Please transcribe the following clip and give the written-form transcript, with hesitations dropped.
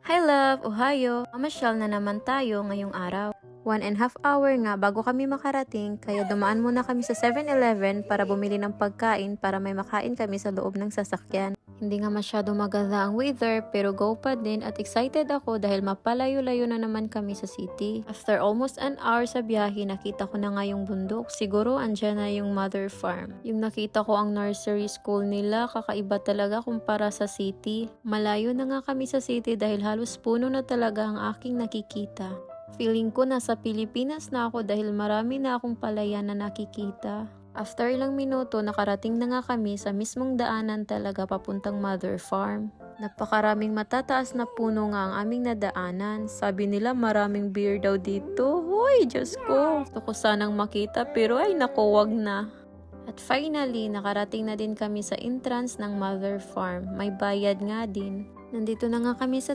Hi love! Ohayo! Mamasyal na naman tayo ngayong araw. 1.5 hour nga bago kami makarating kaya dumaan muna kami sa 7-Eleven para bumili ng pagkain para may makain kami sa loob ng sasakyan. Hindi nga masyado maganda ang weather pero go pa din at excited ako dahil mapalayo-layo na naman kami sa city. After almost an hour sa biyahe nakita ko na nga yung bundok. Siguro andyan na yung mother farm. Yung nakita ko ang nursery school nila kakaiba talaga kumpara sa city. Malayo na nga kami sa city dahil halos puno na talaga ang aking nakikita. Feeling ko nasa Pilipinas na ako dahil marami na akong palayan na nakikita. After ilang minuto, nakarating na nga kami sa mismong daanan talaga papuntang mother farm. Napakaraming matataas na puno nga ang aming nadaanan. Sabi nila maraming beer daw dito. Hoy, Diyos ko! Gusto ko sanang makita pero ay naku, wag na. At finally, nakarating na din kami sa entrance ng mother farm. May bayad nga din. Nandito na nga kami sa